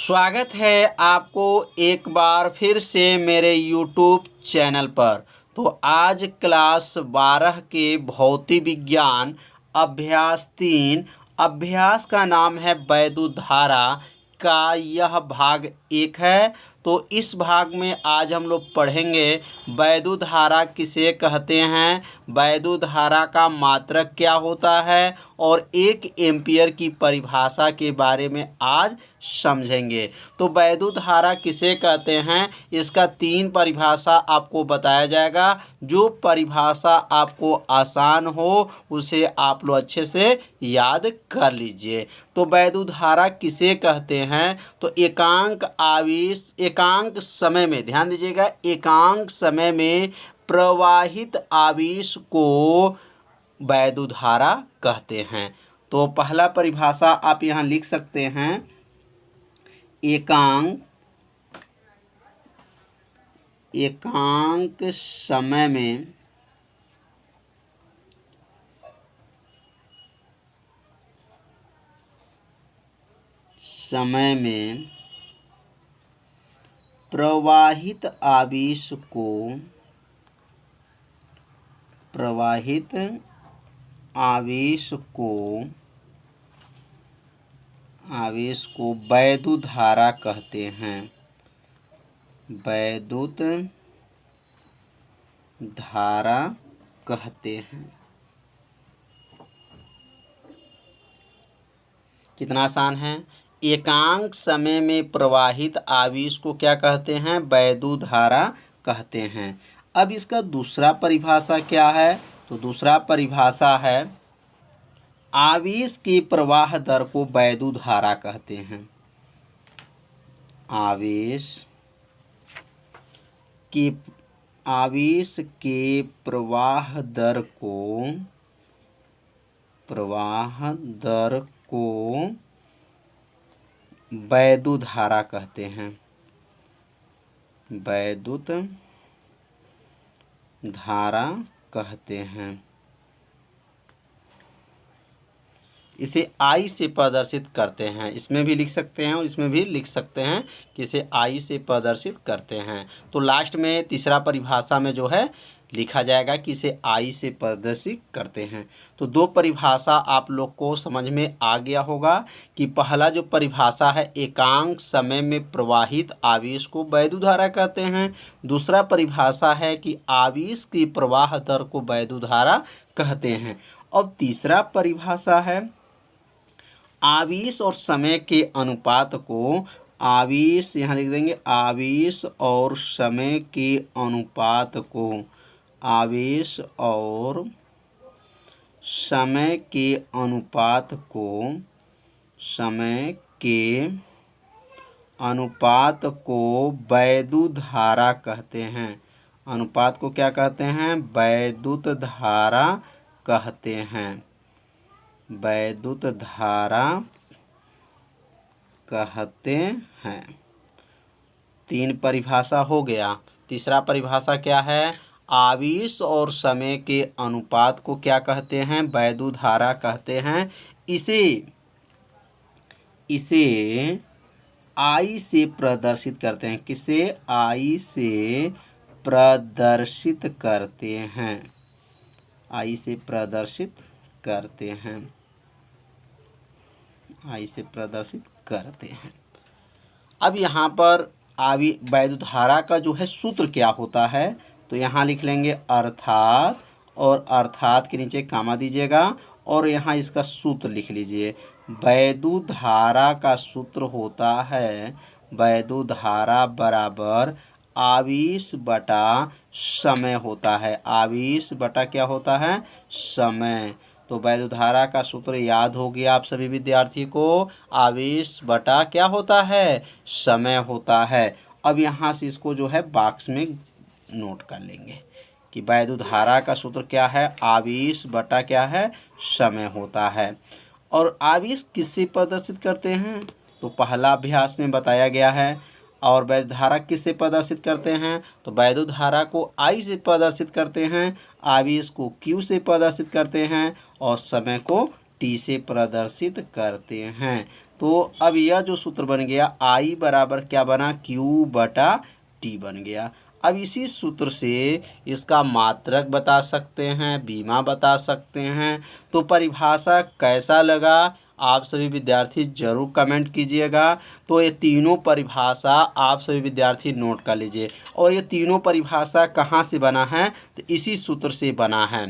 स्वागत है आपको एक बार फिर से मेरे YouTube चैनल पर। तो आज क्लास 12 के भौतिक विज्ञान अभ्यास 3 अभ्यास का नाम है वैद्युत धारा का यह भाग 1 है। तो इस भाग में आज हम लोग पढ़ेंगे वैद्युत धारा किसे कहते हैं, वैद्युत धारा का मात्रक क्या होता है और 1 एम्पीयर की परिभाषा के बारे में आज समझेंगे। तो वैद्युत धारा किसे कहते हैं, इसका 3 परिभाषा आपको बताया जाएगा। जो परिभाषा आपको आसान हो उसे आप लोग अच्छे से याद कर लीजिए। तो वैद्युत धारा किसे कहते हैं, तो एकांक समय में, ध्यान दीजिएगा, एकांक समय में प्रवाहित आवेश को वैद्युत धारा कहते हैं। तो पहला परिभाषा आप यहाँ लिख सकते हैं, एकांक समय में प्रवाहित आवेश को वैद्युत धारा कहते हैं। वैद्युत धारा कहते हैं। कितना आसान है। एकांक समय में प्रवाहित आवेश को क्या कहते हैं, वैद्युत धारा कहते हैं। अब इसका दूसरा परिभाषा क्या है, तो दूसरा परिभाषा है आवेश के प्रवाह दर को वैद्युत धारा कहते हैं। आवेश के प्रवाह दर को वैद्युत धारा कहते हैं। वैद्युत धारा कहते हैं। इसे I से प्रदर्शित करते हैं। इसमें भी लिख सकते हैं और इसमें भी लिख सकते हैं कि इसे I से प्रदर्शित करते हैं। तो लास्ट में तीसरा परिभाषा में जो है लिखा जाएगा कि इसे I से प्रदर्शित करते हैं। तो 2 परिभाषा आप लोग को समझ में आ गया होगा कि पहला जो परिभाषा है, एकांक समय में प्रवाहित आवेश को वैद्युत धारा कहते हैं। दूसरा परिभाषा है कि आवेश की प्रवाह दर को वैद्युत धारा कहते हैं। अब तीसरा परिभाषा है आवेश और समय के अनुपात को, आवेश यहाँ लिख देंगे, आवेश और समय के अनुपात को, आवेश और समय के अनुपात को वैद्युत धारा कहते हैं। अनुपात को क्या कहते हैं, वैद्युत धारा कहते हैं। वैद्युत धारा कहते हैं। 3 परिभाषा हो गया। तीसरा परिभाषा क्या है, आवेश और समय के अनुपात को क्या कहते हैं, वैद्युत धारा कहते हैं। इसे I से प्रदर्शित करते हैं। किसे I से प्रदर्शित करते हैं। I से प्रदर्शित करते हैं। I से प्रदर्शित करते हैं। अब यहाँ पर वैद्युत धारा का जो है सूत्र क्या होता है, तो यहाँ लिख लेंगे अर्थात, और अर्थात के नीचे कामा दीजिएगा और यहाँ इसका सूत्र लिख लीजिए। वैद्युत धारा का सूत्र होता है, वैद्युत धारा बराबर आवेश बटा समय होता है। आवेश बटा क्या होता है, समय। तो वैद्युत धारा का सूत्र याद हो गया आप सभी विद्यार्थी को, आवेश बटा क्या होता है, समय होता है। अब यहाँ से इसको जो है बॉक्स में नोट कर लेंगे कि वैद्युत धारा का सूत्र क्या है, आवेश बटा क्या है, समय होता है। और आवेश किससे प्रदर्शित करते हैं, तो पहला अभ्यास में बताया गया है। और वैद्युत धारा किससे प्रदर्शित करते हैं, तो वैद्युत धारा को I से प्रदर्शित करते हैं, आवेश को Q से प्रदर्शित करते हैं और समय को T से प्रदर्शित करते हैं। तो अब यह जो सूत्र बन गया I बराबर क्या बना, Q बटा T बन गया। अब इसी सूत्र से इसका मात्रक बता सकते हैं, बीमा बता सकते हैं। तो परिभाषा कैसा लगा आप सभी विद्यार्थी जरूर कमेंट कीजिएगा। तो ये तीनों परिभाषा आप सभी विद्यार्थी नोट कर लीजिए। और ये तीनों परिभाषा कहाँ से बना है, तो इसी सूत्र से बना है।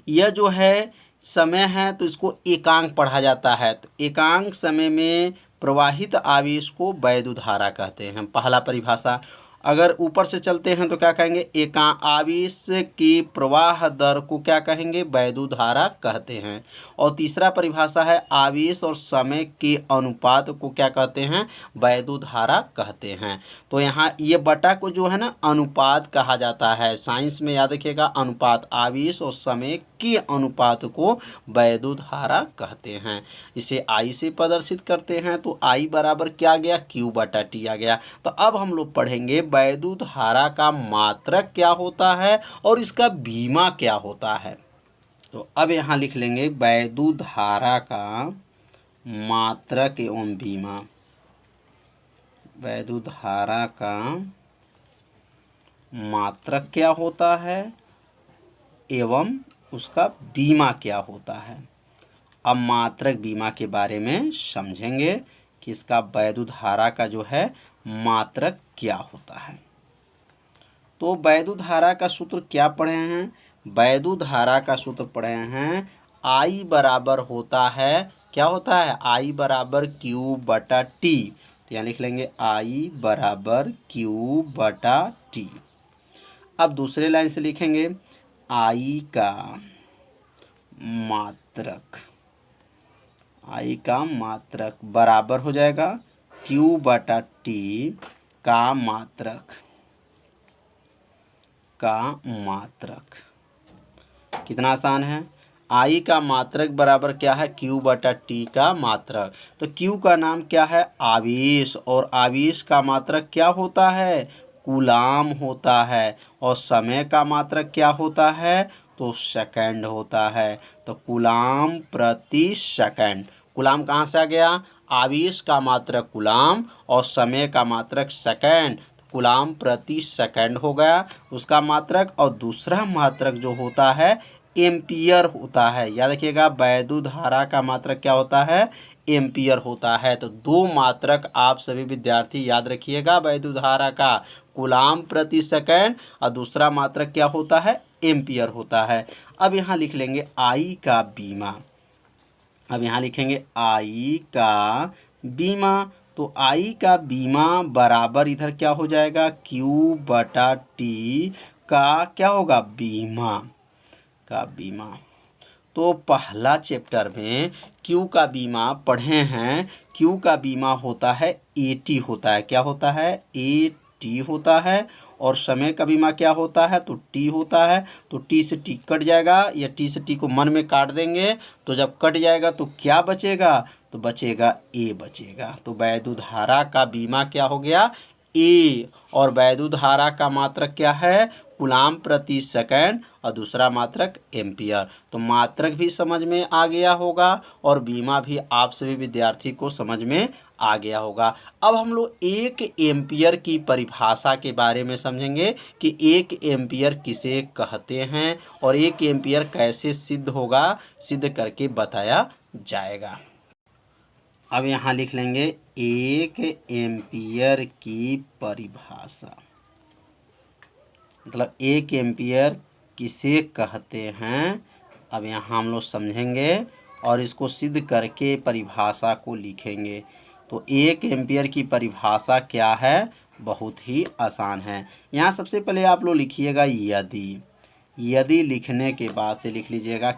यह जो है समय है तो इसको एकांक पढ़ा जाता है। तो एकांक समय में प्रवाहित आवेश को वैद्युत धारा कहते हैं, पहला परिभाषा। अगर ऊपर से चलते हैं तो क्या कहेंगे, आवेश की प्रवाह दर को क्या कहेंगे, वैद्युत धारा कहते हैं। और तीसरा परिभाषा है आवेश और समय के अनुपात को क्या कहते हैं, वैद्युत धारा कहते हैं। तो यहाँ ये बटा को जो है ना अनुपात कहा जाता है। साइंस में याद रखिएगा, अनुपात, आवेश और समय के अनुपात को वैद्युत धारा कहते हैं। इसे I से प्रदर्शित करते हैं तो I बराबर क्या आ गया, Q बटा T आ गया। तो अब हम लोग पढ़ेंगे वैद्युत धारा का मात्रक क्या होता है और इसका बीमा क्या होता है। तो अब यहाँ लिख लेंगे वैद्युत धारा का मात्रक एवं बीमा। वैद्युत धारा का मात्रक क्या होता है एवं उसका बीमा क्या होता है। अब मात्रक बीमा के बारे में समझेंगे कि इसका वैद्युत धारा का जो है मात्रक क्या होता है। तो वैद्युत धारा का सूत्र क्या पढ़े हैं, वैद्युत धारा का सूत्र पढ़े हैं I बराबर होता है, क्या होता है, I बराबर Q बटा T। तो यहाँ लिख लेंगे I बराबर Q बटा T। अब दूसरे लाइन से लिखेंगे I का मात्रक, I का मात्रक बराबर हो जाएगा Q बटा T का मात्रक, कितना आसान है। I का मात्रक बराबर क्या है, Q बटा T का मात्रक। तो Q का नाम क्या है, आवेश, और आवेश का मात्रक क्या होता है, कूलाम होता है। और समय का मात्रक क्या होता है, तो सेकंड होता है। तो कूलाम प्रति सेकंड। कूलाम कहाँ से आ गया, आवेश का मात्रक कूलाम और समय का मात्रक सेकंड। कूलाम प्रति सेकंड हो गया उसका मात्रक। और दूसरा मात्रक जो होता है एम्पियर होता है। याद रखिएगा वैद्युत धारा का मात्रक क्या होता है, एम्पियर होता है। तो दो मात्रक आप सभी विद्यार्थी याद रखिएगा वैद्युत धारा का, कूलाम प्रति सेकंड और दूसरा मात्रक क्या होता है, एम्पियर होता है। अब यहाँ लिख लेंगे I का बीमा। अब यहाँ लिखेंगे I का बीमा। तो I का बीमा बराबर इधर क्या हो जाएगा, Q बटा T का क्या होगा, बीमा का बीमा। तो पहला चैप्टर में Q का बीमा पढ़े हैं। Q का बीमा होता है AT होता है, क्या होता है, AT होता है। और समय का बीमा क्या होता है, तो T होता है। तो T से T कट जाएगा, या T से T को मन में काट देंगे। तो जब कट जाएगा तो क्या बचेगा, तो बचेगा A बचेगा। तो वैद्युत धारा का बीमा क्या हो गया, A। और वैद्युत धारा का मात्रक क्या है, कूलाम प्रति सेकंड और दूसरा मात्रक एम्पियर। तो मात्रक भी समझ में आ गया होगा और बीमा भी आप सभी विद्यार्थी को समझ में आ गया होगा। अब हम लोग 1 एम्पियर की परिभाषा के बारे में समझेंगे कि 1 एम्पियर किसे कहते हैं और 1 एम्पियर कैसे सिद्ध होगा, सिद्ध करके बताया जाएगा। अब यहाँ लिख लेंगे 1 एम्पियर की परिभाषा, मतलब 1 एम्पियर किसे कहते हैं। अब यहाँ हम लोग समझेंगे और इसको सिद्ध करके परिभाषा को लिखेंगे। तो 1 एम्पियर की परिभाषा क्या है, बहुत ही आसान है। यहाँ सबसे पहले आप लोग लिखिएगा यदि लिखने के बाद से लिख लीजिएगा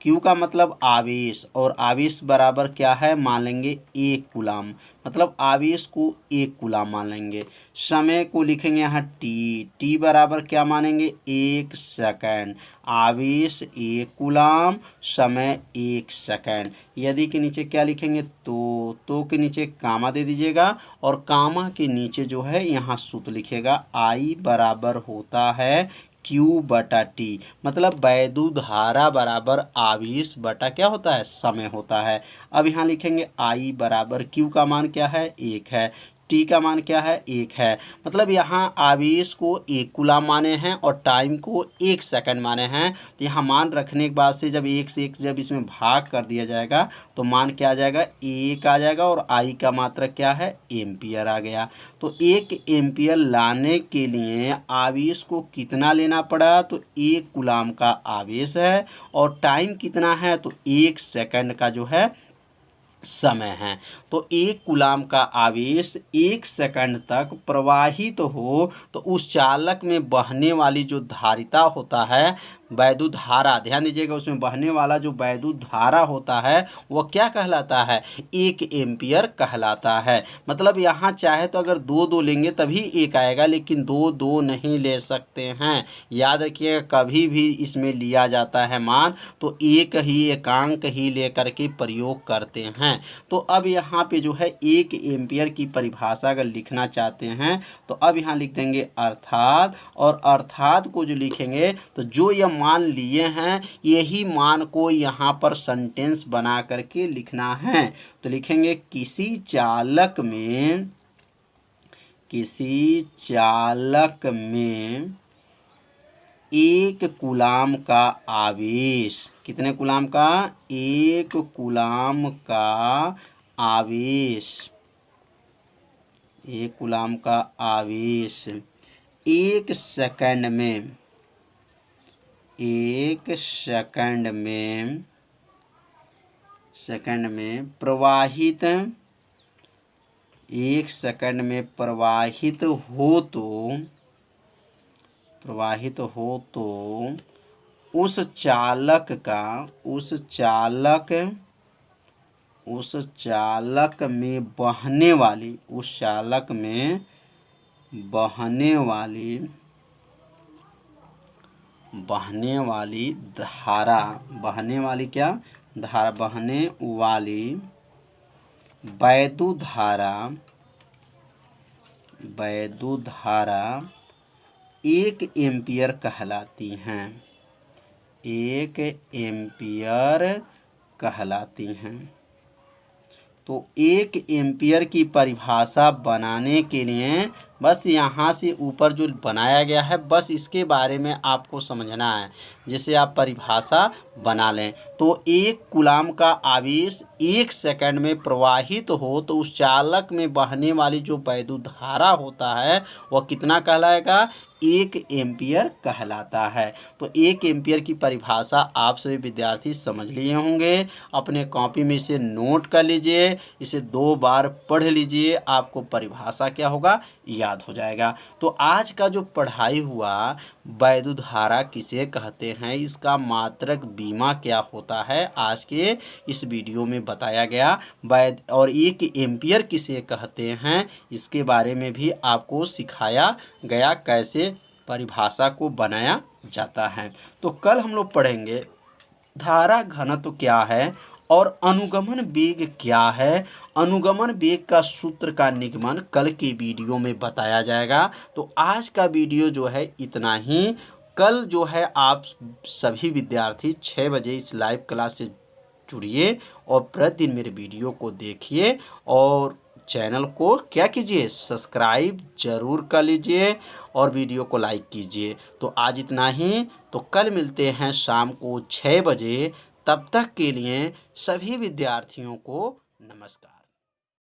Q का मतलब आवेश, और आवेश बराबर क्या है, मान लेंगे 1 कूलाम, मतलब आवेश को 1 कूलाम मान लेंगे। समय को लिखेंगे यहाँ T बराबर क्या मानेंगे, 1 सेकंड। आवेश 1 कूलाम, समय 1 सेकंड। यदि के नीचे क्या लिखेंगे, तो के नीचे कामा दे दीजिएगा और कामा के नीचे जो है यहाँ सूत्र लिखिएगा I बराबर होता है Q बटा T, मतलब वैद्युत धारा बराबर आवेश बटा क्या होता है, समय होता है। अब यहाँ लिखेंगे I बराबर Q का मान क्या है, 1 है, T का मान क्या है, 1 है। मतलब यहाँ आवेश को 1 कूलाम माने हैं और टाइम को 1 सेकंड माने हैं। तो यहाँ मान रखने के बाद से जब 1 से 1 जब इसमें भाग कर दिया जाएगा तो मान क्या आ जाएगा, 1 आ जाएगा और I का मात्रक क्या है, एम्पियर आ गया। तो 1 एम्पियर लाने के लिए आवेश को कितना लेना पड़ा, तो 1 कूलाम का आवेश है और टाइम कितना है, तो 1 सेकंड का जो है समय है। तो 1 कूलाम का आवेश 1 सेकंड तक प्रवाहित हो तो उस चालक में बहने वाली जो धारिता होता है, वैद्युत धारा, ध्यान दीजिएगा, उसमें बहने वाला जो वैद्युत धारा होता है वह क्या कहलाता है, 1 एम्पियर कहलाता है। मतलब यहाँ चाहे तो अगर 2 लेंगे तभी 1 आएगा, लेकिन 2 नहीं ले सकते हैं। याद रखिएगा, कभी भी इसमें लिया जाता है मान तो एक एकांक ही लेकर के प्रयोग करते हैं। तो अब यहाँ पे जो है 1 एम्पियर की परिभाषा अगर लिखना चाहते हैं तो अब यहाँ लिख देंगे अर्थात, और अर्थात को जो लिखेंगे तो जो यह मान लिए हैं यही मान को यहाँ पर सेंटेंस बना करके लिखना है। तो लिखेंगे किसी चालक में 1 कूलाम का आवेश, कितने कूलाम का, 1 कूलाम का आवेश, 1 कूलाम का आवेश 1 सेकंड में प्रवाहित, 1 सेकंड में प्रवाहित हो तो उस चालक में बहने वाली धारा, बहने वाली वैद्युत धारा 1 एम्पियर कहलाती हैं, 1 एम्पियर कहलाती हैं। तो 1 एम्पियर की परिभाषा बनाने के लिए बस यहाँ से ऊपर जो बनाया गया है बस इसके बारे में आपको समझना है, जिसे आप परिभाषा बना लें। तो 1 कूलाम का आवेश 1 सेकंड में प्रवाहित हो तो उस चालक में बहने वाली जो वैद्युत धारा होता है वह कितना कहलाएगा, 1 एम्पियर कहलाता है। तो 1 एम्पियर की परिभाषा आप सभी विद्यार्थी समझ लिए होंगे। अपने कॉपी में इसे नोट कर लीजिए, इसे 2 बार पढ़ लीजिए, आपको परिभाषा क्या होगा, याद हो जाएगा। तो आज का जो पढ़ाई हुआ वैद्युत धारा किसे कहते हैं, इसका मात्रक बीमा क्या होता है, आज के इस वीडियो में बताया गया। और 1 एम्पियर किसे कहते हैं इसके बारे में भी आपको सिखाया गया, कैसे परिभाषा को बनाया जाता है। तो कल हम लोग पढ़ेंगे धारा घनत्व क्या है और अनुगमन वेग क्या है। अनुगमन वेग का सूत्र का निगमन कल के वीडियो में बताया जाएगा। तो आज का वीडियो जो है इतना ही। कल जो है आप सभी विद्यार्थी 6 बजे इस लाइव क्लास से जुड़िए और प्रतिदिन मेरे वीडियो को देखिए और चैनल को क्या कीजिए, सब्सक्राइब जरूर कर लीजिए और वीडियो को लाइक कीजिए। तो आज इतना ही। तो कल मिलते हैं शाम को 6 बजे। तब तक के लिए सभी विद्यार्थियों को नमस्कार।